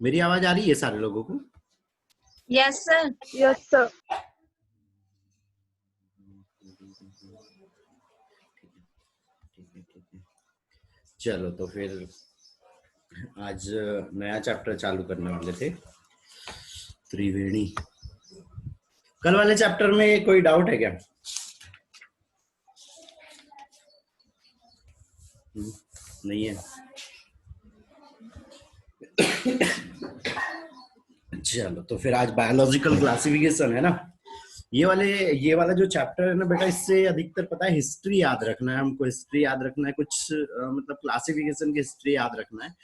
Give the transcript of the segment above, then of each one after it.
मेरी आवाज आ रही है सारे लोगों को? Yes sir. Yes sir. चलो तो फिर आज नया चैप्टर चालू करने वाले थे, त्रिवेणी। कल वाले चैप्टर में कोई डाउट है क्या? नहीं है? चलो तो फिर आज बायोलॉजिकल क्लासिफिकेशन है ना। ये वाला जो चैप्टर है ना बेटा, इससे अधिकतर पता है हिस्ट्री याद रखना है हमको। हिस्ट्री याद रखना है, कुछ मतलब क्लासिफिकेशन की हिस्ट्री याद रखना है,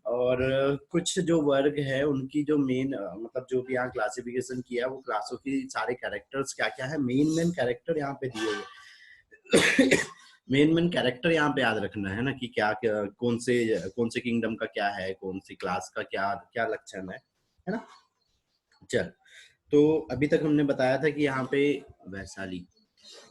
और कुछ जो वर्ग है उनकी जो मेन मतलब जो भी यहाँ क्लासिफिकेशन किया वो क्लासों की सारे कैरेक्टर्स क्या क्या है, मेन कैरेक्टर यहाँ पे दिए हुए मेन कैरेक्टर यहाँ पे याद रखना है ना, कि क्या कौन से किंगडम का क्या है, कौन सी क्लास का क्या क्या लक्षण है ना। चल तो अभी तक हमने बताया था कि यहाँ पे वैशाली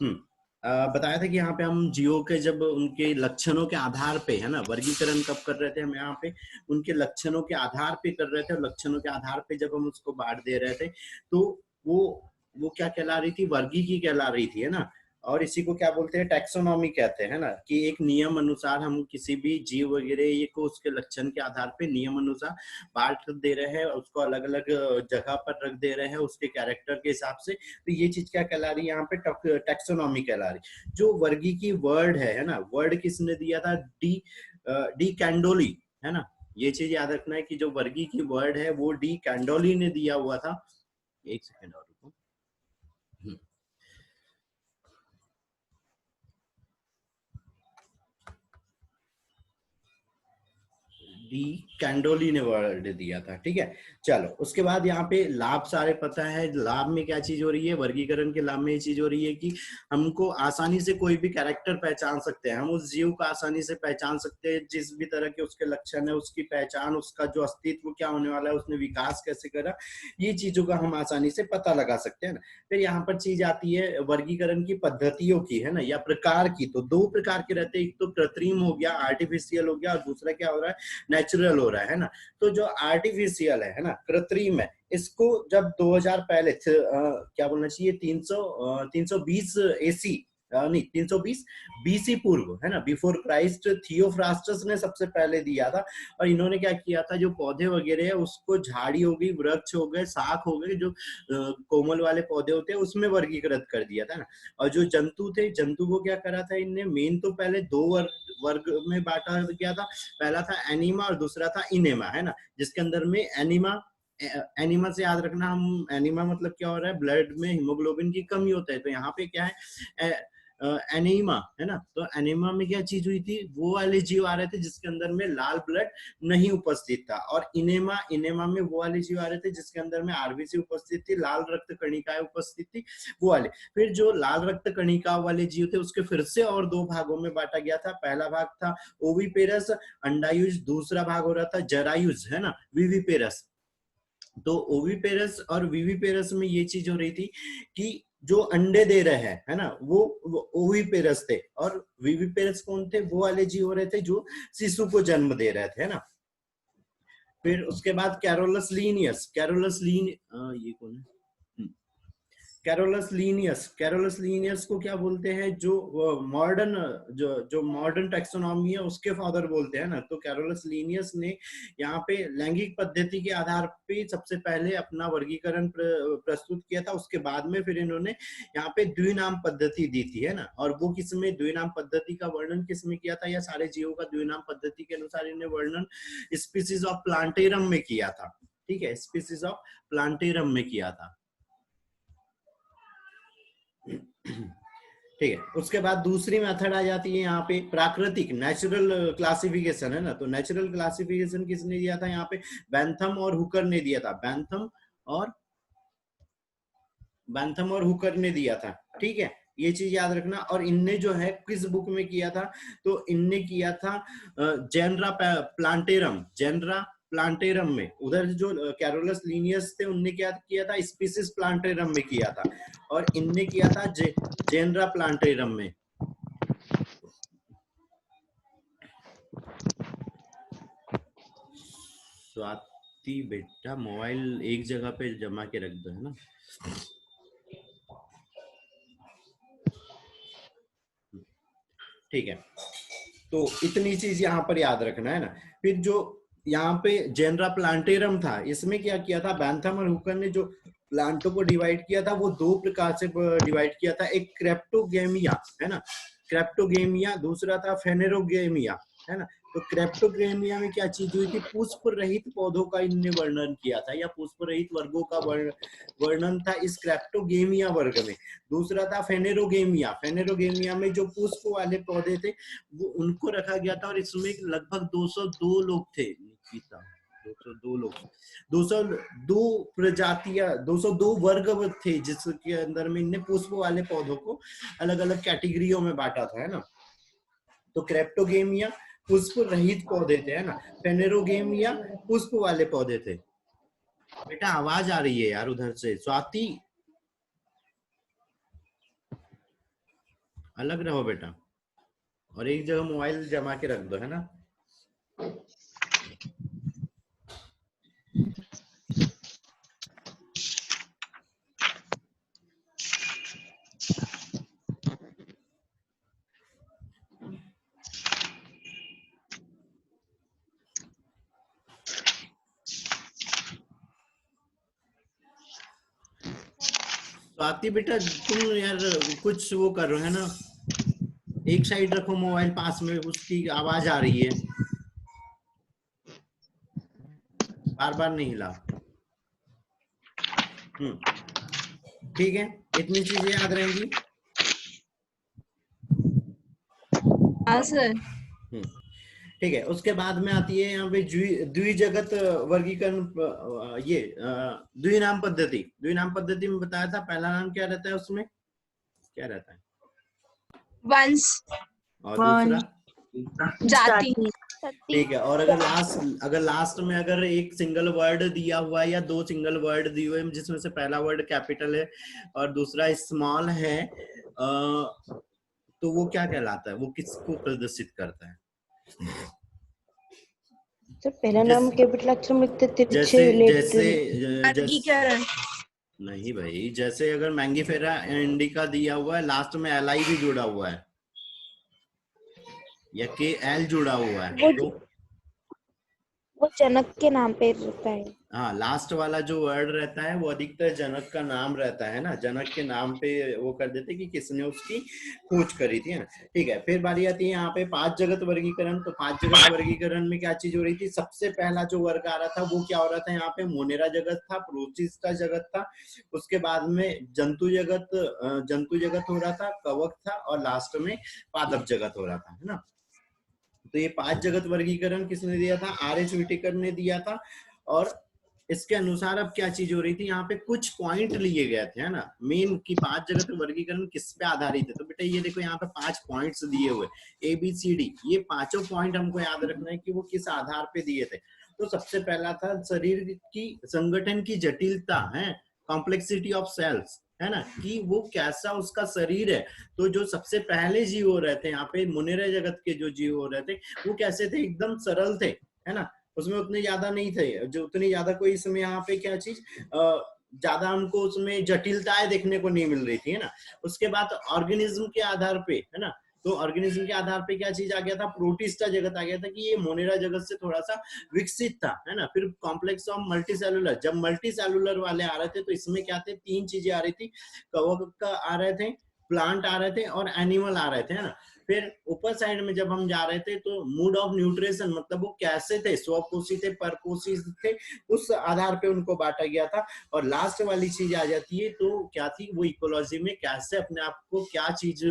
बताया था कि यहाँ पे हम जीव के जब उनके लक्षणों के आधार पे है ना वर्गीकरण कब कर रहे थे, हम यहाँ पे उनके लक्षणों के आधार पे कर रहे थे, और लक्षणों के आधार पे जब हम उसको बांट दे रहे थे तो वो क्या कहला रही थी, वर्गीकी कहला रही थी है ना। और इसी को क्या बोलते हैं, टैक्सोनॉमी कहते हैं ना, कि एक नियम अनुसार हम किसी भी जीव वगैरह ये को उसके लक्षण के आधार पे नियम अनुसार बांट दे रहे हैं, उसको अलग अलग जगह पर रख दे रहे हैं उसके कैरेक्टर के हिसाब से। तो ये चीज क्या कहला रही है यहाँ पे, टैक्सोनॉमी कहला रही। जो वर्गी की वर्ड है ना, वर्ड किसने दिया था, डी कैंडोली है ना। ये चीज याद रखना है कि जो वर्गी की वर्ड है वो डी कैंडोली ने दिया हुआ था। एक सेकेंड और रुको। डी कैंडोली ने वर्ड दिया था, ठीक है। चलो उसके बाद यहाँ पे लाभ सारे पता है। लाभ में क्या चीज हो रही है, वर्गीकरण के लाभ में ये चीज हो रही है कि हमको आसानी से कोई भी कैरेक्टर पहचान सकते हैं, हम उस जीव को आसानी से पहचान सकते हैं, जिस भी तरह के उसके लक्षण है, उसकी पहचान, उसका जो अस्तित्व क्या होने वाला है, उसने विकास कैसे करा, ये चीजों का हम आसानी से पता लगा सकते हैं ना। फिर यहाँ पर चीज आती है वर्गीकरण की पद्धतियों की है ना, या प्रकार की। तो दो प्रकार के रहते हैं, एक तो कृत्रिम हो गया, आर्टिफिशियल हो गया, और दूसरा क्या हो रहा है, नेचुरल हो रहा है ना। तो जो आर्टिफिशियल है ना, कृत्रिम है, इसको जब 2000 पहले क्या बोलना चाहिए, 320 एसी नहीं 320 बीसी पूर्व है ना, बिफोर क्राइस्ट, थियोफ्रास्टस ने सबसे पहले दिया था। और इन्होंने क्या किया था, जो पौधे वगैरह है उसको झाड़ी हो गई, वृक्ष हो गए, शाख हो गए, जो कोमल वाले पौधे होते हैं उसमें वर्गीकृत कर दिया था ना। और जो जंतु थे, जंतु को क्या करा था इनने, मेन तो पहले दो वर्ग में बांटा गया था। पहला था एनिमा और दूसरा था इनेमा है ना, जिसके अंदर में एनिमा से याद रखना, हम एनिमा मतलब क्या हो रहा है, ब्लड में हीमोग्लोबिन की कमी होता है। तो यहाँ पे क्या है, एनीमा है ना। तो एनीमा में क्या चीज हुई थी, वो वाले जीव आ रहे थे जिसके अंदर में लाल ब्लड नहीं उपस्थित था, और इनेमा में वो वाले जीव आ रहे थे जिसके अंदर में आरबीसी उपस्थित थी, लाल रक्त कणिकाएं उपस्थित थी, वो वाले। फिर जो लाल रक्त कणिका वाले जीव थे उसके फिर से और दो भागों में बांटा गया था। पहला भाग था ओविपेरस अंडायुज, दूसरा भाग हो रहा था जरायुज है ना, विविपेरस। तो ओविपेरस और विविपेरस में ये चीज हो रही थी कि जो अंडे दे रहे हैं है ना, वो ओविपेरस थे, और विविपेरस कौन थे, वो वाले जीव हो रहे थे जो शिशु को जन्म दे रहे थे है ना। फिर उसके बाद कैरोलस लीनियस, ये कौन है, कैरोलस लीनियस को क्या बोलते हैं, जो मॉडर्न टैक्सोनॉमी है उसके फादर बोलते हैं ना। तो कैरोलस लीनियस ने यहाँ पे लैंगिक पद्धति के आधार पे सबसे पहले अपना वर्गीकरण प्रस्तुत किया था। उसके बाद में फिर इन्होंने यहाँ पे द्विनाम पद्धति दी थी है ना। और वो किसमें द्विनाम पद्धति का वर्णन किसमें किया था, या सारे जीवों का द्विनाम पद्धति के अनुसार इन्हें वर्णन स्पीसीज ऑफ प्लांटेरम में किया था, ठीक है, स्पीसीज ऑफ प्लांटेरम में किया था, ठीक है। उसके बाद दूसरी मेथड आ जाती है यहाँ पे प्राकृतिक, नेचुरल क्लासिफिकेशन है ना। तो नेचुरल क्लासिफिकेशन किसने दिया था यहाँ पे, बैंथम और हुकर ने दिया था, बैंथम और हुकर ने दिया था, ठीक है। ये चीज याद रखना। और इनने जो है किस बुक में किया था, तो इनने किया था जेनरा प्लांटेरम में। उधर जो कैरोलस लीनियस थे उनने क्या किया था, स्पीसीज प्लांटेरम में किया था, और इनने किया था जेनरा प्लांटेरम में। स्वाति बेटा मोबाइल एक जगह पे जमा के रख दो, है ना। ठीक है, तो इतनी चीज यहाँ पर याद रखना है ना। फिर जो यहाँ पे जेनरा प्लांटेरम था, इसमें क्या किया था बैंथम और हुकर ने, जो प्लांटों को डिवाइड किया था वो दो प्रकार से डिवाइड किया था। एक क्रेप्टोगेमिया, है ना, क्रेप्टोगेमिया, दूसरा था फेनेरोगेमिया, है ना। तो क्रेप्टोगेमिया में क्या चीज हुई थी, पुष्प रहित पौधों का इनने वर्णन किया था, या पुष्प रहित वर्गों का वर्णन था इस क्रेप्टोगेमिया वर्ग में। दूसरा था फेनेरोगेमिया, फेनेरोगेमिया में जो पुष्प वाले पौधे थे वो उनको रखा गया था, और इसमें लगभग 202 लोग थे, 202 लोग, 202 प्रजातियां, 202 वर्ग थे, जिसके अंदर में इनने पुष्प वाले पौधों को अलग अलग कैटेगरियों में बांटा था, है ना। तो क्रेप्टोगेमिया पुष्प रहित पौधे थे, है ना। फेनेरोगेमिया पुष्प वाले पौधे थे। बेटा आवाज आ रही है यार उधर से, स्वाति अलग रहो बेटा, और एक जगह मोबाइल जमा के रख दो, है ना। स्वाति बेटा तुम यार कुछ वो कर रहे हो, है ना, एक साइड रखो मोबाइल पास में, उसकी आवाज आ रही है, बार बार नहीं हिला। ठीक है, इतनी चीजें याद रहेंगी। हाँ सर। ठीक है, उसके बाद में आती है यहाँ पे द्विजगत वर्गीकरण, ये द्विनाम पद्धति। द्विनाम पद्धति में बताया था पहला नाम क्या रहता है, उसमें क्या रहता है, वंश, और दूसरा जाति। ठीक है, और अगर लास्ट में अगर एक सिंगल वर्ड दिया हुआ है या दो सिंगल वर्ड दिए हुए हैं, जिसमें से पहला वर्ड कैपिटल है और दूसरा स्मॉल है, तो वो क्या कहलाता है, वो किसको प्रदर्शित करता है। सर पहला नाम कैपिटल अक्षर में लिखते थे, जैसे वर्गीकरण। नहीं भाई, जैसे अगर मैंगीफेरा इंडिका दिया हुआ है, लास्ट में एल भी जुड़ा हुआ है या के एल जुड़ा हुआ है, तो वो जनक के नाम पे रहता है। हाँ, लास्ट वाला जो वर्ड रहता है वो अधिकतर जनक का नाम रहता है ना, जनक के नाम पे वो कर देते कि किसने उसकी खोज करी थी, है ना। ठीक है, फिर बारी आती है यहाँ पे पांच जगत वर्गीकरण। तो पांच जगत वर्गीकरण में क्या चीज हो रही थी, सबसे पहला जो वर्ग आ रहा था वो क्या हो रहा था, यहाँ पे मोनेरा जगत था, प्रोटिस्टा जगत था, उसके बाद में जंतु जगत हो रहा था, कवक था, और लास्ट में पादप जगत हो रहा था, है ना। तो ये पांच जगत वर्गीकरण किसने दिया था, आर.एच. व्हिटेकर ने दिया था। और इसके अनुसार अब क्या चीज हो रही थी, यहाँ पे कुछ पॉइंट लिए गए थे, है ना, मेन की पांच जगत वर्गीकरण किस पे आधारित है। तो बेटा ये देखो यहाँ पे 5 पॉइंट्स दिए हुए, ABCD, ये पांचों पॉइंट हमको याद रखना है कि वो किस आधार पे दिए थे। तो सबसे पहला था शरीर की संगठन की जटिलता, है, कॉम्प्लेक्सिटी ऑफ सेल्स, है ना, कि वो कैसा उसका शरीर है। तो जो सबसे पहले जीव हो रहे थे यहाँ पे मुनेरा जगत के जो जीव हो रहे थे वो कैसे थे, एकदम सरल थे, है ना, उसमें उतने ज्यादा नहीं थे, जो उतनी ज्यादा कोई इसमें यहाँ पे क्या चीज ज्यादा हमको उसमें जटिलताएं देखने को नहीं मिल रही थी, है ना। उसके बाद ऑर्गेनिज्म के आधार पे, है ना, तो ऑर्गेनिज्म के आधार पे क्या चीज आ गया था, प्रोटिस्टा जगत आ गया था, कि ये मोनेरा जगत से थोड़ा सा विकसित था, है ना। फिर कॉम्प्लेक्स ऑफ मल्टीसेलुलर, जब मल्टीसेलुलर वाले आ रहे थे तो इसमें क्या थे, 3 चीजें आ रही थी, कवक का आ रहे थे, प्लांट आ रहे थे, और एनिमल आ रहे थे, है ना। फिर ऊपर साइड में जब हम जा रहे थे तो मूड ऑफ न्यूट्रिशन, मतलब वो कैसे थे, स्वपोषी थे, परपोषी थे, उस आधार पे उनको बांटा गया था। और लास्ट वाली चीज आ जाती है तो क्या थी, वो इकोलॉजी में कैसे अपने आप को क्या चीज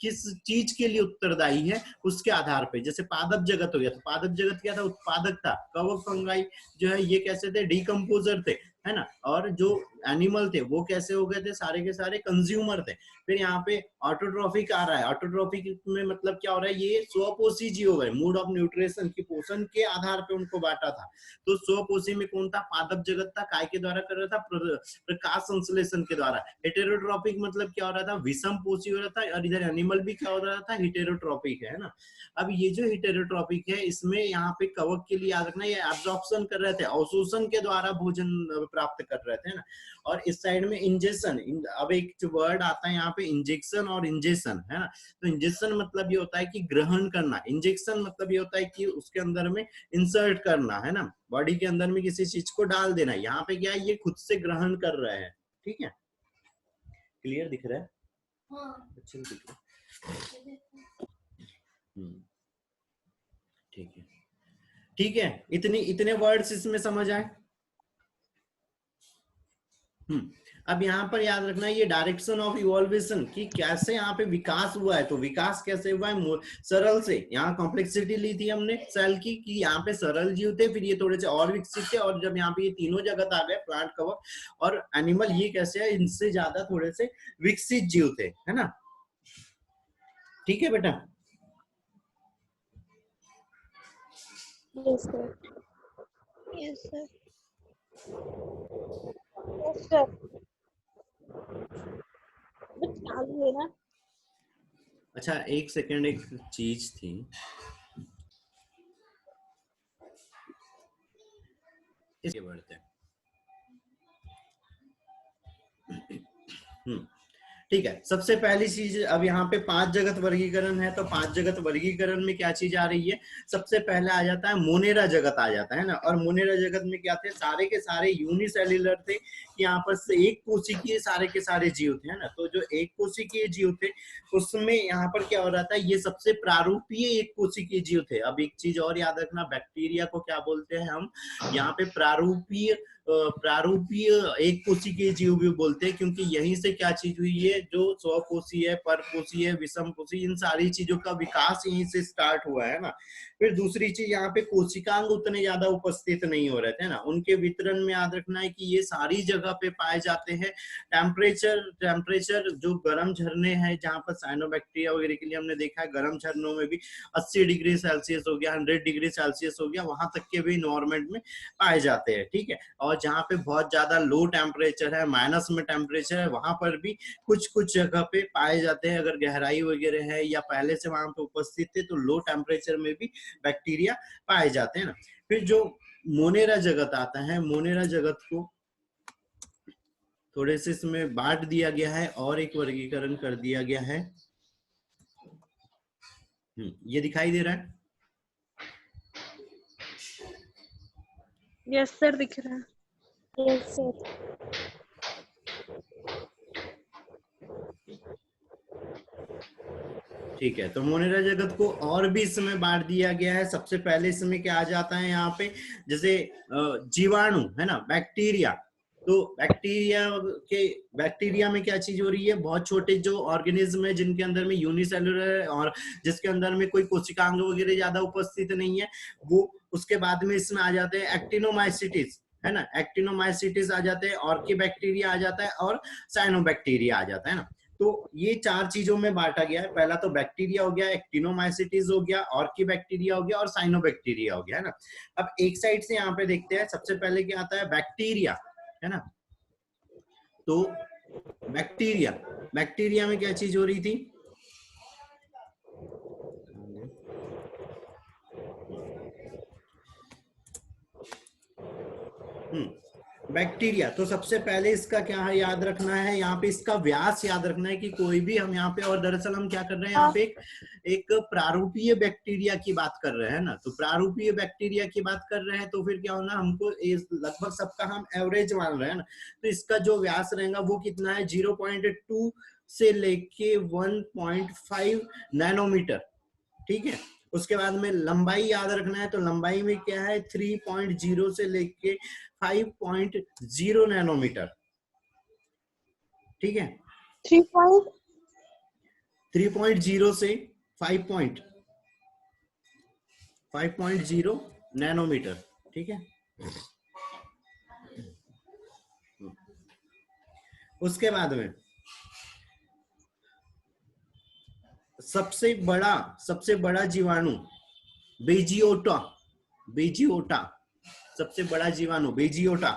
किस चीज के लिए उत्तरदायी है उसके आधार पे। जैसे पादप जगत हो गया, तो पादप जगत क्या था, उत्पादक था, कवक फंगाई जो है ये कैसे थे, डिकम्पोजर थे, है ना। और जो एनिमल थे वो कैसे हो गए थे, सारे के सारे कंज्यूमर थे। फिर यहाँ पे ऑटोट्रॉफिक आ रहा है, ऑटोट्रॉफिक में मतलब क्या हो रहा है, ये स्वपोषी जीव हो गए, मूड ऑफ न्यूट्रिशन की पोषण के आधार पे उनको बांटा था। तो स्वपोषी में कौन था, पादप जगत था, काय के द्वारा कर रहा था, प्रकाश संश्लेषण के द्वारा। हेटेरोट्रॉपिक मतलब क्या हो रहा था, विषम पोषी हो रहा था, और इधर एनिमल भी क्या हो रहा था, हेटेरोट्रॉपिक है ना। अब ये जो हेटेरोट्रॉपिक है इसमें यहाँ पे कवक के लिए याद रखना, ये एब्जॉर्प्शन कर रहे थे, अवशोषण के द्वारा भोजन प्राप्त कर रहे थे ना। और इस साइड में इंजेक्शन, अब एक वर्ड आता है यहाँ पे इंजेक्शन और इंजेक्शन है ना। तो इंजेक्शन मतलब ये होता है कि ग्रहण करना, इंजेक्शन मतलब ये होता है कि उसके अंदर में इंसर्ट करना है ना, बॉडी के अंदर में किसी चीज को डाल देना। यहाँ पे क्या है, ये खुद से ग्रहण कर रहे हैं। ठीक है, क्लियर दिख रहा है? हाँ। अच्छा दिख रहा है। ठीक है, ठीक है, इतने वर्ड्स इसमें समझ आए। अब यहाँ पर याद रखना ये डायरेक्शन ऑफ इवोल्यूशन कि कैसे यहाँ पे विकास हुआ है। तो विकास कैसे हुआ है, सरल से। यहाँ कॉम्प्लेक्सिटी ली थी हमने सेल की कि यहाँ पे सरल जीव थे, फिर ये थोड़े से और विकसित थे, और जब यहाँ पे ये तीनों जगत आ गए, प्लांट, कवक और एनिमल, ये कैसे है, इनसे ज्यादा थोड़े से विकसित जीव थे, है ना। ठीक है बेटा। Yes sir. Yes sir. Yes sir. बस चालू है ना। अच्छा एक सेकंड, एक चीज थी, इसके बढ़ते हैं। ठीक है, सबसे पहली चीज, अब यहाँ पे 5 जगत वर्गीकरण है, तो 5 जगत वर्गीकरण में क्या चीज आ रही है, सबसे पहले आ जाता है मोनेरा जगत आ जाता है ना। और मोनेरा जगत में क्या थे, सारे के सारे यूनिसेल्युलर थे, कि यहाँ पर से एक कोशिकीय सारे के सारे जीव थे, है ना। तो जो एक कोशिकीय जीव थे उसमें यहाँ पर क्या हो रहा था, ये सबसे प्रारूपीय एक कोशिकीय जीव थे। अब एक चीज और याद रखना, बैक्टीरिया को क्या बोलते हैं हम, यहाँ पे प्रारूपीय एक कोशिकीय जीव भी बोलते हैं, क्योंकि यहीं से क्या चीज हुई है, जो स्वकोषीय है, परकोषीय है, विषम कोषीय, इन सारी चीजों का विकास यहीं से स्टार्ट हुआ है ना। फिर दूसरी चीज, यहाँ पे कोशिकांग उतने ज्यादा उपस्थित नहीं हो रहे थे ना, उनके वितरण में याद रखना है कि ये सारी जगह पे पाए जाते हैं। टेम्परेचर जो गर्म झरने हैं, जहाँ पर साइनोबैक्टीरिया वगैरह के लिए हमने देखा है, गर्म झरनों में भी 80 डिग्री सेल्सियस हो गया, 100 डिग्री सेल्सियस हो गया, वहां तक के भी एनवायरमेंट में पाए जाते हैं। ठीक है, और जहाँ पे बहुत ज्यादा लो टेम्परेचर है, माइनस में टेम्परेचर है, वहां पर भी कुछ कुछ जगह पे पाए जाते हैं। अगर गहराई वगैरह है या पहले से वहां पे उपस्थित थे, तो लो टेम्परेचर में भी बैक्टीरिया पाए जाते हैं ना। फिर जो मोनेरा जगत आता है, मोनेरा जगत को थोड़े से इसमें बांट दिया गया है और एक वर्गीकरण कर दिया गया है। ये दिखाई दे रहा है? यस सर, दिख रहा है। Yes sir. ठीक है, तो मोनेरा जगत को और भी इसमें बांट दिया गया है। सबसे पहले इसमें क्या आ जाता है, यहाँ पे जैसे जीवाणु है ना, बैक्टीरिया। तो बैक्टीरिया में क्या चीज हो रही है, बहुत छोटे जो ऑर्गेनिज्म है जिनके अंदर में यूनिसेलुलर है और जिसके अंदर में कोई कोशिकांग वगैरह ज्यादा उपस्थित नहीं है, वो उसके बाद में इसमें आ जाते हैं एक्टिनोमाइसिटिस, है ना। एक्टिनोमाइसिटिस आ जाते हैं, ऑर्किबैक्टीरिया आ जाता है और साइनोबैक्टीरिया आ जाता है ना। तो ये 4 चीजों में बांटा गया है। पहला तो बैक्टीरिया हो गया, एक्टिनोमाइसिटिस हो गया, ऑर्किबैक्टीरिया हो गया और साइनोबैक्टीरिया हो गया, है ना। अब एक साइड से यहाँ पे देखते हैं, सबसे पहले क्या आता है, बैक्टीरिया, है ना। तो बैक्टीरिया में क्या चीज हो रही थी, बैक्टीरिया। तो सबसे पहले इसका क्या है याद रखना है, यहाँ पे इसका व्यास याद रखना है कि कोई भी हम यहाँ पे, और दरअसल हम क्या कर रहे हैं यहाँ पे, एक प्रारूपीय बैक्टीरिया की बात कर रहे हैं ना। तो प्रारूपीय बैक्टीरिया की बात कर रहे हैं, तो फिर क्या होना, हमको लगभग सबका हम एवरेज मान रहे हैं ना। तो इसका जो व्यास रहेगा वो कितना है, 0.2 से लेके 1.5 नैनोमीटर। ठीक है, उसके बाद में लंबाई याद रखना है, तो लंबाई में क्या है, 3.0 से लेके 5.0 नैनोमीटर। ठीक है, 3.0 से 5.0 नैनोमीटर। ठीक है, उसके बाद में सबसे बड़ा जीवाणु बेजियोटा, बेजियोटा, सबसे बड़ा जीवाणु बेजियोटा।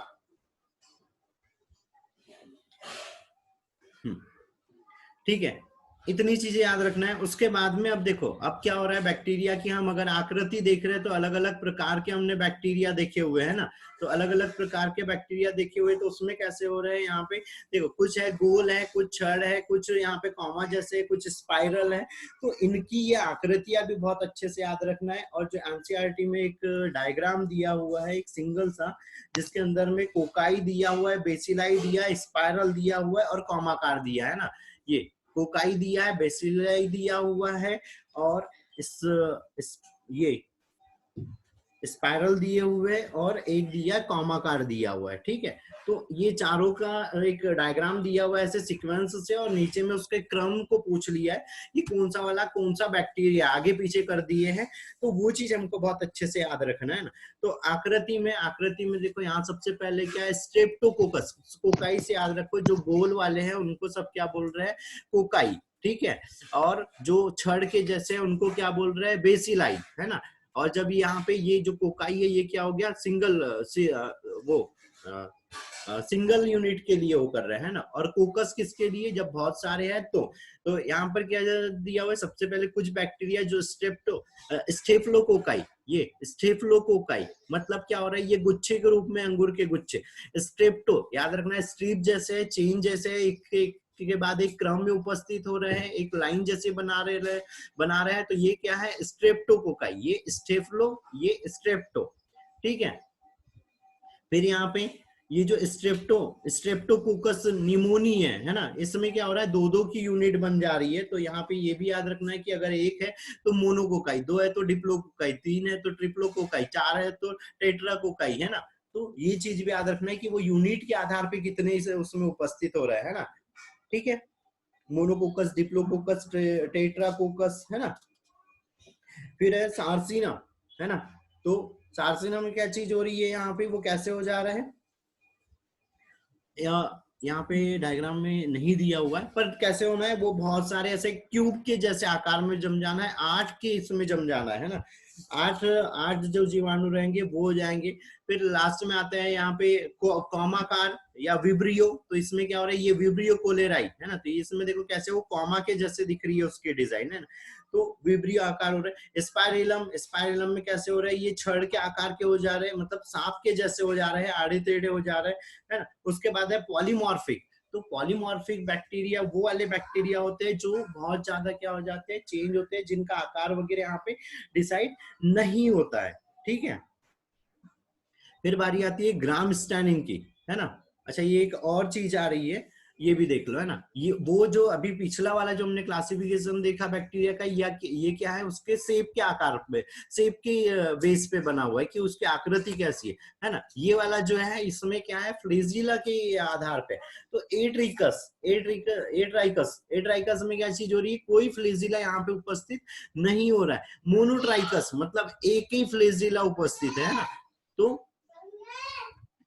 ठीक है, इतनी चीजें याद रखना है। उसके बाद में अब देखो अब क्या हो रहा है बैक्टीरिया की, हम अगर आकृति देख रहे हैं तो अलग अलग प्रकार के हमने बैक्टीरिया देखे हुए हैं ना, तो अलग अलग प्रकार के बैक्टीरिया देखे हुए, तो उसमें कैसे हो रहे हैं यहाँ पे देखो, कुछ है गोल है, कुछ छड़ है, कुछ यहाँ पे कॉमा जैसे, कुछ स्पाइरल है। तो इनकी ये आकृतियां भी बहुत अच्छे से याद रखना है। और जो एनसीईआरटी में एक डायग्राम दिया हुआ है एक सिंगल सा, जिसके अंदर में कोकाई दिया हुआ है, बेसिलाई दिया है, स्पाइरल दिया हुआ है और कॉमाकार दिया है ना, ये कोकाई दिया है, बेसिलाई दिया हुआ है और ये स्पाइरल दिए हुए और एक दिया कॉमाकार दिया हुआ है। ठीक है, तो ये चारों का एक डायग्राम दिया हुआ है ऐसे सीक्वेंस से, और नीचे में उसके क्रम को पूछ लिया है ये कौन सा वाला कौन सा बैक्टीरिया आगे पीछे कर दिए हैं, तो वो चीज हमको बहुत अच्छे से याद रखना है ना। तो आकृति में देखो यहाँ सबसे पहले क्या है, स्ट्रेप्टोकोकस, कोकाई से याद रखो, जो गोल वाले हैं उनको सब क्या बोल रहे हैं, कोकाई। ठीक है, और जो छड़ के जैसे उनको क्या बोल रहे हैं, बेसिलाई, है ना। और जब यहाँ पे ये जो कोकाई है ये क्या हो गया, सिंगल यूनिट के लिए वो कर रहे हैं ना, और कोकस किसके लिए, जब बहुत सारे हैं तो यहाँ पर क्या दिया हुआ है, सबसे पहले कुछ बैक्टीरिया जो स्टेफलोकोकाई, ये स्टेफलोकोकाई मतलब क्या हो रहा है, ये गुच्छे के रूप में, अंगूर के गुच्छे। स्ट्रेप्टो याद रखना है, स्ट्रिप जैसे, चेन जैसे, एक के बाद एक क्रम में उपस्थित हो रहे हैं, एक लाइन जैसे बना रहे हैं, तो ये क्या है, स्ट्रेप्टोकोकाई, ये स्टेफलो, ये स्ट्रेप्टो। ठीक है, फिर यहाँ पे ये जो स्ट्रेप्टोकोकस निमोनी है ना, इसमें क्या हो रहा है, दो की यूनिट बन जा रही है। तो यहाँ पे ये भी याद रखना है कि अगर एक है तो मोनोकोकाई, दो है तो डिप्लोकोकाई, तीन है तो ट्रिप्लोकोकाई, चार है तो टेट्राकोकाई, है ना। तो ये चीज भी याद रखना है कि वो यूनिट के आधार पे कितने उसमें उपस्थित हो रहा है ना। ठीक है, मोनोकोकस, डिप्लोकोकस, टेट्राकोकस, है ना। फिर है सार्सिना, है ना। तो सार्सिना में क्या चीज हो रही है यहाँ पे, वो कैसे हो जा रहा है, यहाँ पे डायग्राम में नहीं दिया हुआ है, पर कैसे होना है, वो बहुत सारे ऐसे क्यूब के जैसे आकार में जम जाना है, 8 के इसमें जम जाना है ना, 8 जो जीवाणु रहेंगे वो हो जाएंगे। फिर लास्ट में आते हैं यहाँ पे कॉमाकार या विब्रियो, तो इसमें क्या हो रहा है, ये विब्रियो कोलेराई, है ना। तो इसमें देखो कैसे वो कॉमा के जैसे दिख रही है उसकी डिजाइन, है ना। तो विब्रियो आकार हो रहा है। स्पाइरलम में कैसे हो रहा है, ये छड़ के आकार के हो जा रहे हैं, मतलब सांप के जैसे हो जा रहे हैं, आड़े टेढ़े हो जा रहे हैं, है ना। उसके बाद है पॉलीमॉर्फिक। तो पॉलीमॉर्फिक बैक्टीरिया वो वाले बैक्टीरिया होते हैं जो बहुत ज्यादा क्या हो जाते हैं, चेंज होते हैं, जिनका आकार वगैरह यहाँ पे डिसाइड नहीं होता है। ठीक है, फिर बारी आती है ग्राम स्टैनिंग की, है ना। अच्छा, ये एक और चीज आ रही है, ये भी देख लो, है ना। ये वो जो अभी पिछला वाला जो हमने क्लासिफिकेशन देखा बैक्टीरिया का, ये क्या है, उसके सेप के आकार पे, सेप के बेस पे बना हुआ है कि उसकी आकृति कैसी है ना। ये वाला जो है इसमें क्या है, फ्लेजिला के आधार पे। तो एट्राइकस में क्या चीज हो रही है, कोई फ्लेजिला यहाँ पे उपस्थित नहीं हो रहा है। मोनोट्राइकस मतलब एक ही फ्लेजिला उपस्थित है ना। तो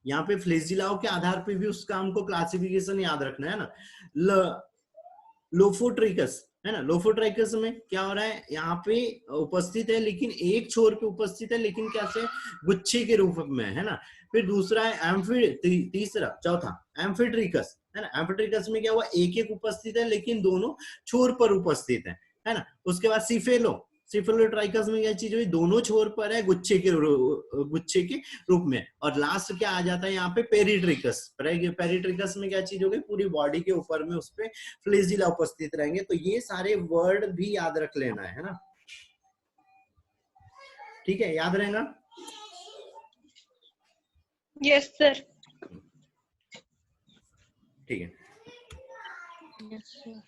यहाँ पे फ्लेजिलाओं के आधार पे भी उसका हमको क्लासिफिकेशन याद रखना है ना। लोफोट्रिकस, है ना। लोफोट्राइकस में क्या हो रहा है, यहाँ पे उपस्थित है लेकिन एक छोर पे उपस्थित है, लेकिन कैसे, गुच्छे के रूप में, है ना। फिर दूसरा है चौथा एम्फिट्रिकस, है ना। एम्फिट्रिकस में क्या हुआ, एक उपस्थित है लेकिन दोनों छोर पर उपस्थित है ना। उसके बाद सिफेलोट्राइकस में क्या चीज हुई, दोनों छोर पर है, गुच्छे के रूप में। और लास्ट क्या आ जाता है यहाँ पे, पेरिट्रिकस में क्या चीज होगी, पूरी बॉडी के ऊपर में उस पे फ्लेजिला उपस्थित रहेंगे। तो ये सारे वर्ड भी याद रख लेना है ना। ठीक है, याद रहेगा। Yes sir. ठीक है,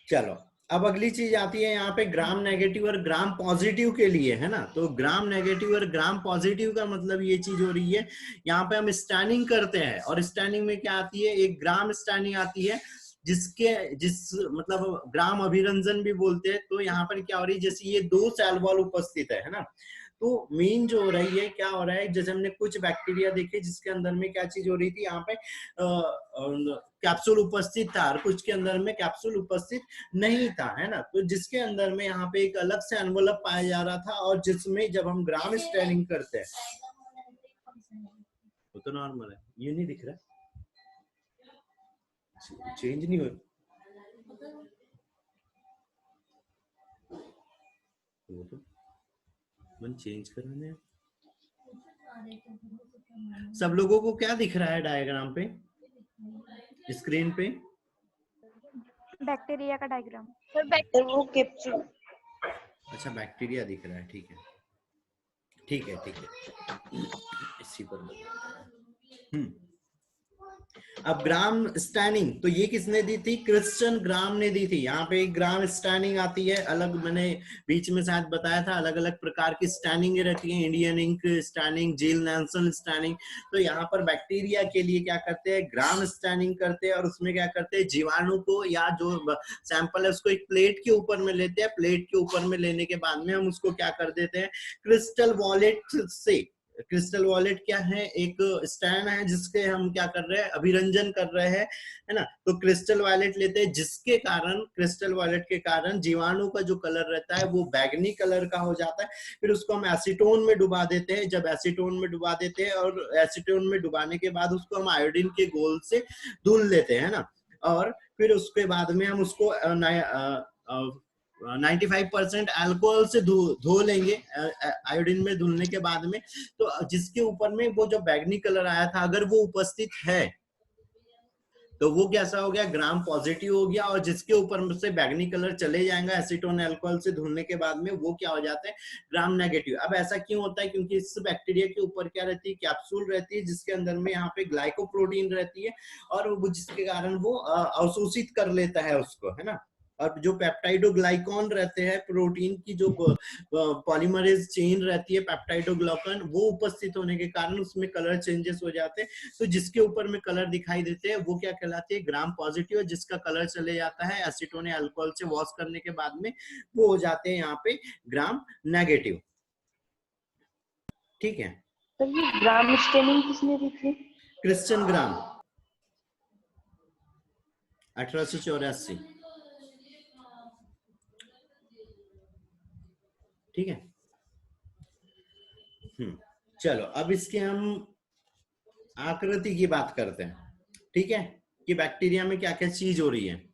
चलो अब अगली चीज आती है यहाँ पे ग्राम नेगेटिव और ग्राम पॉजिटिव के लिए, है ना। तो ग्राम नेगेटिव और ग्राम पॉजिटिव का मतलब ये चीज हो रही है, यहाँ पे हम स्टैनिंग करते हैं, और स्टैनिंग में क्या आती है, एक ग्राम स्टैनिंग आती है जिस मतलब ग्राम अभिरंजन भी बोलते हैं। तो यहाँ पर क्या हो रही है, जैसे ये 2 सेल वॉल उपस्थित है ना, तो मेन जो हो रही है, क्या हो रहा है, जैसे हमने कुछ बैक्टीरिया देखे जिसके अंदर में क्या चीज हो रही थी, यहाँ पे कैप्सूल उपस्थित था, और कुछ के अंदर में कैप्सूल उपस्थित नहीं था, है ना। तो जिसके अंदर में यहाँ पे एक अलग से एनवलप पाया जा रहा था, और जिसमें जब हम ग्राम स्टेनिंग करते हैं, वो तो नॉर्मल है, ये नहीं दिख रहा, चेंज नहीं हो, वो तो मन चेंज करने। सब लोगों को क्या दिख रहा है डायग्राम पे, स्क्रीन पे? बैक्टीरिया का डायग्राम। सर बैक्टीरिया वो कैप्सूल। अच्छा, बैक्टीरिया दिख रहा है, ठीक है ठीक है ठीक है, इसी पर अब ग्राम स्टैनिंग, तो ये किसने दी थी, क्रिश्चियन ग्राम ने दी थी। यहाँ पे एक ग्राम स्टैनिंग आती है अलग, मैंने बीच में शायद बताया था, अलग अलग प्रकार की स्टैनिंग रहती है, इंडियन इंक स्टैनिंग, जील नैल्सन स्टैनिंग। तो यहाँ पर बैक्टीरिया के लिए क्या करते हैं, ग्राम स्टैनिंग करते हैं, और उसमें क्या करते हैं, जीवाणु को या जो सैंपल है उसको एक प्लेट के ऊपर में लेते हैं। प्लेट के ऊपर में लेने के बाद में हम उसको क्या कर देते हैं, क्रिस्टल वॉलेट से, क्रिस्टल वॉलेट क्या है, एक स्टैंड है जिसके हम क्या कर रहे हैं, अभिरंजन कर रहे हैं, है ना। तो क्रिस्टल वॉलेट लेते हैं, जिसके कारण, क्रिस्टल वॉलेट के कारण जीवाणु का जो कलर रहता है वो बैगनी कलर का हो जाता है। फिर उसको हम एसीटोन में डुबा देते हैं। जब एसीटोन में डुबा देते हैं, और एसीटोन में डुबाने के बाद उसको हम आयोडीन के घोल से धुल लेते हैं, है ना। और फिर उसके बाद में हम उसको 95% अल्कोहल से धो लेंगे, आयोडीन में धुलने के बाद में। तो जिसके ऊपर में वो जो बैगनी कलर आया था, अगर वो उपस्थित है तो वो कैसा हो गया, ग्राम पॉजिटिव हो गया। और जिसके ऊपर से बैगनी कलर चले जाएगा एसीटोन अल्कोहल से धुलने के बाद में, वो क्या हो जाता है, ग्राम नेगेटिव। अब ऐसा क्यों होता है, क्योंकि इस बैक्टीरिया के ऊपर क्या रहती है, कैप्सूल रहती है, जिसके अंदर में यहाँ पे ग्लाइकोप्रोटीन रहती है, और वो जिसके कारण वो अवशोषित कर लेता है उसको, है ना। और जो पेप्टाइडोग्लाइकॉन रहते हैं, प्रोटीन की जो पॉलीमरेज चेन रहती है पेप्टाइडोग्लाइकॉन, वो उपस्थित होने के कारण उसमें कलर चेंजेस हो जाते हैं। तो जिसके ऊपर में कलर दिखाई देते हैं वो क्या कहलाते हैं, ग्राम पॉजिटिव। जिसका कलर चले जाता है एसीटोन या अल्कोहल से वॉश करने के बाद में, वो हो जाते हैं यहाँ पे ग्राम नेगेटिव, ठीक है। सर ये ग्राम स्टेनिंग किसने दी थी? क्रिश्चियन ग्राम, 1884, ठीक है। चलो अब इसके हम आकृति की बात करते हैं, ठीक है, कि बैक्टीरिया में क्या क्या चीज हो रही है।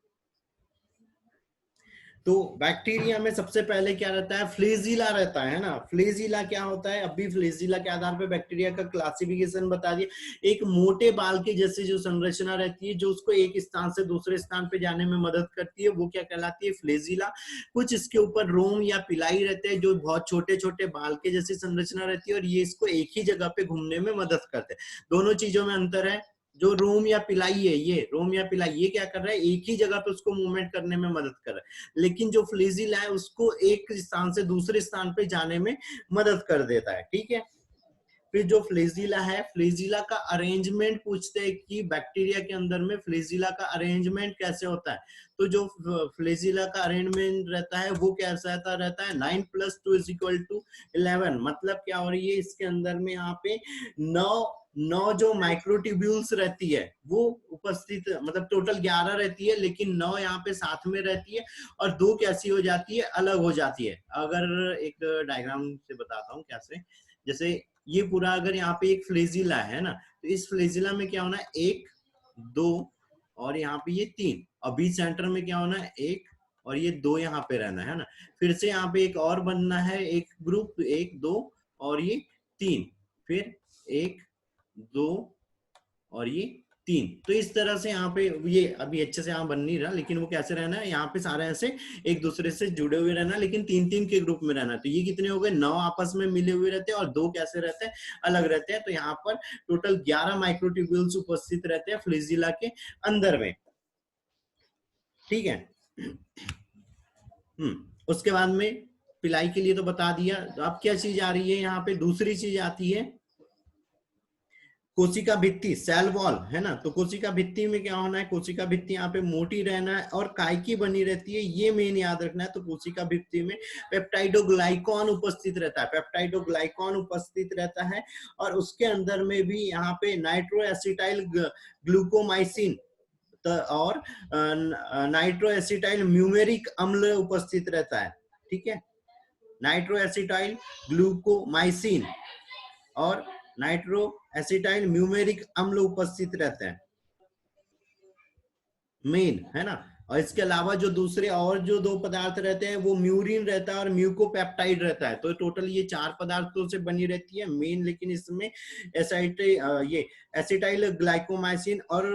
तो बैक्टीरिया में सबसे पहले क्या रहता है, फ्लेजिला रहता है ना। फ्लेजिला क्या होता है, अभी फ्लेजिला के आधार पर बैक्टीरिया का क्लासिफिकेशन बता दिए। एक मोटे बाल के जैसे जो संरचना रहती है, जो उसको एक स्थान से दूसरे स्थान पे जाने में मदद करती है, वो क्या कहलाती है, फ्लेजिला। कुछ इसके ऊपर रोम या पिलाई रहते हैं, जो बहुत छोटे छोटे बाल के जैसी संरचना रहती है, और ये इसको एक ही जगह पे घूमने में मदद करते हैं। दोनों चीजों में अंतर है। जो रोम या पिलाई है, ये रोम या पिलाई, ये क्या कर रहा है, एक ही जगह पे उसको मूवमेंट करने में मदद कर रहा है। लेकिन जो फ्लेजिला है उसको एक स्थान से दूसरे स्थान पे जाने में मदद कर देता है, ठीक है। फिर जो फ्लेजिला है, फ्लेजिला का अरेंजमेंट पूछते हैं कि बैक्टीरिया के अंदर में फ्लेजिला का अरेंजमेंट कैसे होता है। तो जो फ्लेजिला का अरेंजमेंट रहता है वो कैसा रहता है, 9 + 2 = 11। मतलब क्या हो रही है, इसके अंदर में यहाँ पे 9 जो माइक्रोट्यूब्यूल्स रहती है वो उपस्थित, मतलब टोटल 11 रहती है, लेकिन 9 यहाँ पे साथ में रहती है, और 2 कैसी हो जाती है, अलग हो जाती है। अगर एक डायग्राम से बताता हूँ कैसे, जैसे ये पूरा अगर यहाँ पे एक फ्लेजिला है ना, तो इस फ्लेजिला में क्या होना है, 1 2 और यहाँ पे ये 3, और बीच सेंटर में क्या होना है, 1 और ये 2 यहाँ पे रहना है ना। फिर से यहाँ पे एक और बनना है, एक ग्रुप, 1 2 और ये 3, फिर 1 2 और ये 3। तो इस तरह से यहाँ पे ये अभी अच्छे से यहाँ बन नहीं रहा, लेकिन वो कैसे रहना है, यहाँ पे सारे ऐसे एक दूसरे से जुड़े हुए रहना, लेकिन 3-3 के ग्रुप में रहना। तो ये कितने हो गए, 9 आपस में मिले हुए रहते हैं, और 2 कैसे रहते हैं, अलग रहते हैं। तो यहाँ पर टोटल 11 माइक्रोट्यूब्यूल्स उपस्थित रहते हैं फ्लेजिला के अंदर में, ठीक है। उसके बाद में पिलाई के लिए तो बता दिया। अब क्या चीज आ रही है यहाँ पे, दूसरी चीज आती है कोशिका भित्ति, सेल वॉल है ना, तो कोशिका भित्ति में क्या होना है, कोशिका भित्ति यहाँ पे मोटी रहना है और काय की बनी रहती है, ये मेन याद रखना है। तो कोशिका भित्ति में पेप्टाइडोग्लाइकॉन उपस्थित रहता है, पेप्टाइडोग्लाइकॉन उपस्थित रहता है, और उसके अंदर में भी यहाँ पे नाइट्रो एसिटाइल ग्लूकोमाइसिन और नाइट्रो एसिटाइल म्यूमेरिक अम्ल उपस्थित रहता है। ठीक है, नाइट्रो एसिटाइल ग्लूकोमाइसिन और नाइट्रो एसिटाइल म्यूमेरिक अम्ल उपस्थित रहते हैं, मेन है ना। और इसके अलावा जो दूसरे और जो दो पदार्थ रहते हैं वो म्यूरिन रहता है और म्यूकोपेप्टाइड रहता है। तो टोटल ये 4 पदार्थों से बनी रहती है मेन, लेकिन इसमें ये एसिटाइल ग्लाइकोमाइसिन और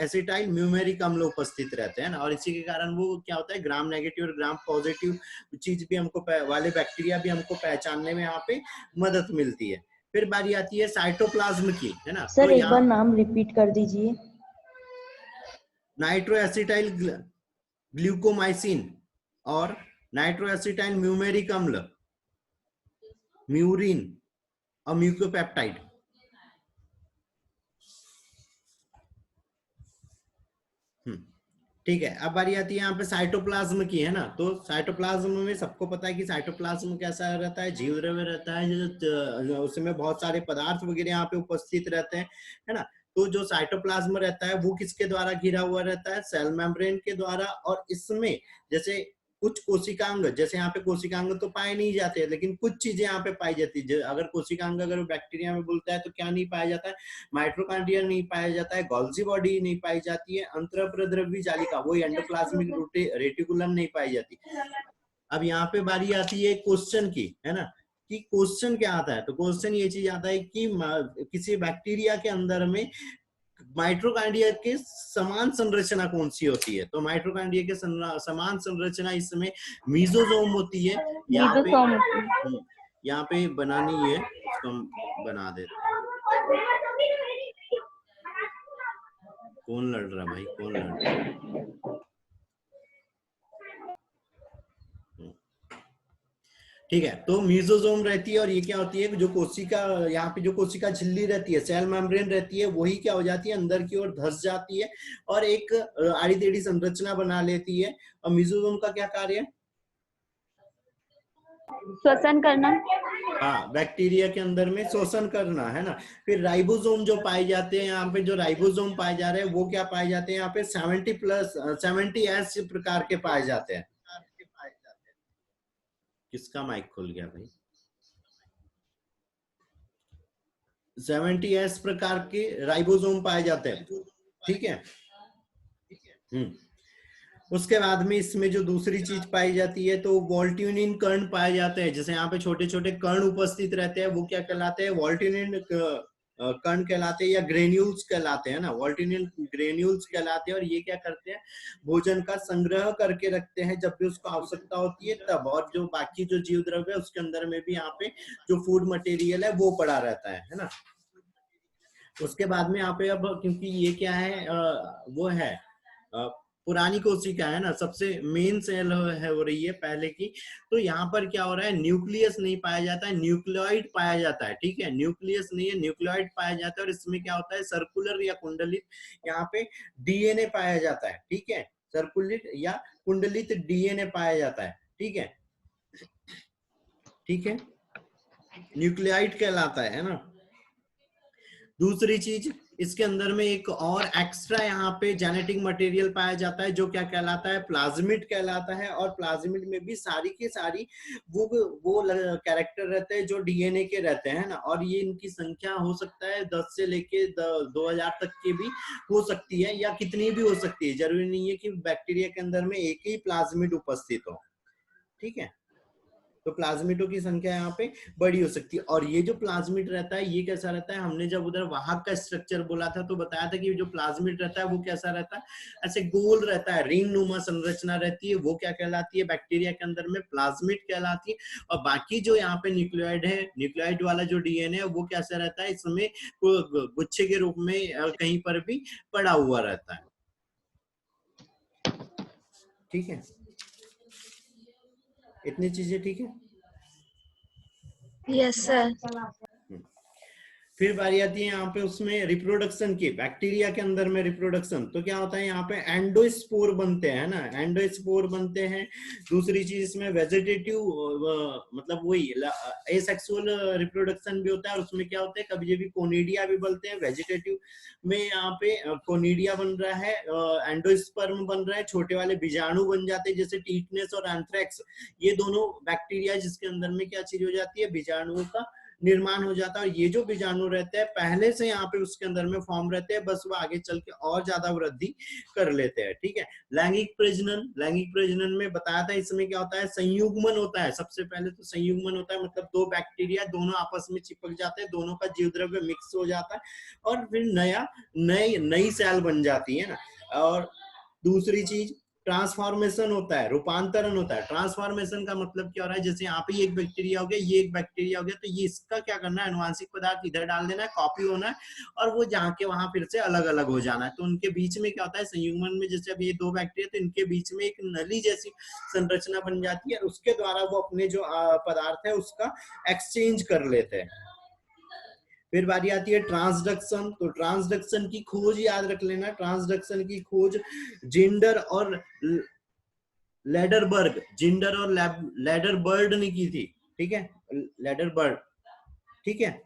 एसिटाइल म्यूमेरिक अम्ल उपस्थित रहते हैं ना। और इसी के कारण वो क्या होता है, ग्राम नेगेटिव और ग्राम पॉजिटिव चीज भी हमको वाले बैक्टीरिया भी हमको पहचानने में यहाँ पे मदद मिलती है। फिर बारी आती है साइटोप्लाज्म की, है ना। सर तो एक बार नाम रिपीट कर दीजिए। नाइट्रो एसिटाइल ग्लूकोमाइसिन और नाइट्रो एसिटाइल म्यूमेरिक अम्ल, म्यूरिन और म्यूकोपेप्टाइड। ठीक है, अब बारी आती है यहाँ पे साइटोप्लाज्म की, है ना। तो साइटोप्लाज्म में सबको पता है कि साइटोप्लाज्म कैसा रहता है, जीव द्रव्य रहता है, उसमें बहुत सारे पदार्थ वगैरह यहाँ पे उपस्थित रहते हैं, है ना। तो जो साइटोप्लाज्म रहता है वो किसके द्वारा घिरा हुआ रहता है, सेल मेम्ब्रेन के द्वारा। और इसमें जैसे कुछ कोशिकांग, जैसे यहाँ पे कोशिकांग तो पाए नहीं जाते, लेकिन कुछ चीजें यहाँ पे पाई जाती है। अगर कोशिकांग अगर बैक्टीरिया में बोलता है तो क्या नहीं पाया जाता है, माइट्रोकांड्रिया नहीं पाया जाता है, गोल्जी बॉडी नहीं पाई जाती है, अंतःप्रद्रव्य जालिका वही एंडोप्लाज्मिक रेटिकुलम नहीं पाई जाती। अब यहाँ पे बारी आती है क्वेश्चन की, है ना, कि क्वेश्चन क्या आता है। तो क्वेश्चन ये चीज आता है कि किसी बैक्टीरिया के अंदर में माइट्रोकांड्रिया के समान संरचना कौन सी होती है। तो माइट्रोकांड्रिया के समान संरचना इसमें मीजोजोम होती है। यहाँ पे बनानी है, उसको हम बना देते हैं। कौन लड़ रहा भाई, कौन लड़ रहा? ठीक है, तो मीजोजोम रहती है और ये क्या होती है, जो कोशिका यहाँ पे जो कोशिका झिल्ली रहती है, सेल मेम्ब्रेन रहती है, वही क्या हो जाती है, अंदर की ओर धंस जाती है और एक आड़ी टेढ़ी संरचना बना लेती है। और मीजोजोम का क्या कार्य है, श्वसन करना। हाँ, बैक्टीरिया के अंदर में शोषण करना, है ना। फिर राइबोसोम जो पाए जाते हैं, यहाँ पे जो राइबोसोम पाए जा रहे हैं वो क्या पाए जाते हैं, यहाँ पे 70+ प्रकार के पाए जाते हैं। किसका माइक खुल गया भाई? 70 प्रकार के राइबोसोम पाए जाते हैं। ठीक है, उसके बाद में इसमें जो दूसरी चीज पाई जाती है तो वोल्ट्यूनिन कण पाए जाते हैं। जैसे यहाँ पे छोटे छोटे कण उपस्थित रहते हैं, वो क्या कहलाते हैं, वोल्ट्यूनिन कण कहलाते हैं या ग्रेन्यूल्स कहलाते हैं ना, वोल्ट्यूनिन ग्रेन्यूल्स कहलाते हैं। और ये क्या करते हैं, भोजन का संग्रह करके रखते हैं जब भी उसको आवश्यकता होती है तब। और जो बाकी जो जीव द्रव्य है उसके अंदर में भी यहाँ पे जो फूड मटेरियल है वो पड़ा रहता है ना। उसके बाद में यहाँ पे अब क्योंकि ये क्या है, वो है पुरानी कोशिका है ना, सबसे मेन सेल है हो रही है पहले की। तो यहाँ पर क्या हो रहा है, न्यूक्लियस नहीं पाया जाता है, न्यूक्लियोइड पाया जाता है। ठीक है, न्यूक्लियस नहीं है, न्यूक्लियोइड पाया जाता है। और इसमें क्या होता है, सर्कुलर या कुंडलित यहाँ पे डीएनए पाया जाता है। ठीक है, सर्कुलित या कुंडलित डीएनए पाया जाता है। ठीक है, ठीक है, न्यूक्लियोइड कहलाता है ना। दूसरी चीज, इसके अंदर में एक और एक्स्ट्रा यहाँ पे जेनेटिक मटेरियल पाया जाता है जो क्या कहलाता है, प्लाज्मिड कहलाता है। और प्लाज्मिड में भी सारी की सारी वो कैरेक्टर रहते हैं जो डीएनए के रहते हैं ना। और ये इनकी संख्या हो सकता है 10 से लेके 2000 तक की भी हो सकती है, या कितनी भी हो सकती है। जरूरी नहीं है कि बैक्टीरिया के अंदर में एक ही प्लाज्मिड उपस्थित हो। ठीक है, तो प्लाज्मिडों की संख्या यहाँ पे बड़ी हो सकती है। और ये जो प्लाज्मिड रहता है ये कैसा रहता है, हमने जब उधर वाहक का स्ट्रक्चर बोला था तो बताया था कि जो प्लाज्मिड रहता है वो कैसा रहता है, ऐसे गोल रहता है, रिंग नुमा संरचना रहती है। वो क्या कहलाती है, बैक्टीरिया के अंदर में प्लाज्मिड कहलाती है। और बाकी जो यहाँ पे न्यूक्लियोइड है, न्यूक्लियोइड वाला जो डीएनए है वो कैसा रहता है, इसमें गुच्छे के रूप में कहीं पर भी पड़ा हुआ रहता है। ठीक है, इतनी चीजें ठीक है। Yes sir. फिर बारी आती है यहाँ पे उसमें रिप्रोडक्शन की, बैक्टीरिया के अंदर में रिप्रोडक्शन। तो क्या होता है यहाँ पे एंडोस्पोर बनते हैं ना, एंडोस्पोर बनते हैं। दूसरी चीज इसमें वेजिटेटिव मतलब वही एसेक्सुअल रिप्रोडक्शन भी होता है, और उसमें क्या होता है कभी कभी कोनिडिया भी बनते हैं। वेजिटेटिव में यहाँ पे कोनिडिया बन रहा है, एंडोस्पर्म बन रहा है, छोटे वाले बीजाणु बन जाते हैं जैसे टीटनेस और एंथ्रेक्स। ये दोनों बैक्टीरिया जिसके अंदर में क्या चीज हो जाती है, बीजाणुओं का निर्माण हो जाता है। और ये जो बीजाणु रहते हैं पहले से यहाँ पे उसके अंदर में फॉर्म रहते हैं, बस वो आगे चल के और ज्यादा वृद्धि कर लेते हैं। ठीक है, लैंगिक प्रजनन, लैंगिक प्रजनन में बताया था इसमें क्या होता है, संयुग्मन होता है। सबसे पहले तो संयुग्मन होता है, मतलब दो बैक्टीरिया दोनों आपस में चिपक जाते हैं, दोनों का जीव द्रव्य मिक्स हो जाता है और फिर नई सेल बन जाती है ना। और दूसरी चीज ट्रांसफॉर्मेशन होता है, रूपांतरण होता है। ट्रांसफॉर्मेशन का मतलब क्या हो रहा है, जैसे यहाँ पे एक बैक्टीरिया हो गया, ये एक बैक्टीरिया हो गया, तो ये इसका क्या करना है, अनुवांशिक पदार्थ इधर डाल देना है, कॉपी होना है और वो जहाँ के वहां फिर से अलग अलग हो जाना है। तो उनके बीच में क्या होता है, संयुग्मन में जैसे अब ये दो बैक्टीरिया, तो इनके बीच में एक नली जैसी संरचना बन जाती है और उसके द्वारा वो अपने जो पदार्थ है उसका एक्सचेंज कर लेते हैं। फिर बारी आती है ट्रांसडक्शन। तो ट्रांसडक्शन की खोज याद रख लेना, ट्रांसडक्शन की खोज जिंडर और लेडरबर्ग, जिंडर और लेडरबर्ड ने की थी। ठीक है, लेडरबर्ड। ठीक है,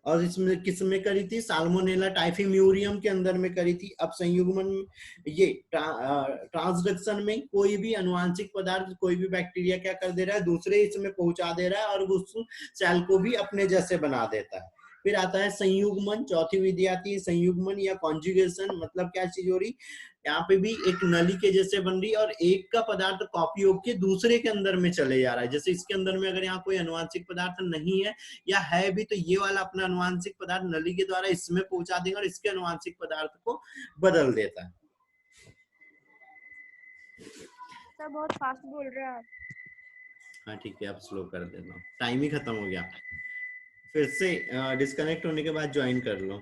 और इसमें किसमें करी थी, साल्मोनेला टाइफीम्यूरियम के अंदर में करी थी। अब संयुग्मन ये ट्रांसडक्शन में कोई भी अनुवांशिक पदार्थ, कोई भी बैक्टीरिया क्या कर दे रहा है, दूसरे इसमें पहुंचा दे रहा है और उस सेल को भी अपने जैसे बना देता है। फिर आता है संयुग्मन, चौथी विधि आती है संयुग्मन या कॉन्जुगेशन। मतलब क्या चीज हो रही, यहाँ पे भी एक नली के जैसे बन रही है और एक का पदार्थ कॉपी होकर दूसरे के अंदर में चले जा रहा है। जैसे इसके अंदर में अगर यहाँ कोई अनुवांशिक पदार्थ नहीं है या है भी, तो ये वाला अपना अनुवांशिक पदार्थ नली के द्वारा इसमें पहुंचा देगा और इसके अनुवांशिक पदार्थ को बदल देता है। सर बहुत फास्ट बोल रहे हैं आप। हाँ ठीक है, अब स्लो कर देता हूँ, टाइम ही खत्म हो गया। फिर से डिस्कनेक्ट होने के बाद ज्वाइन कर लो।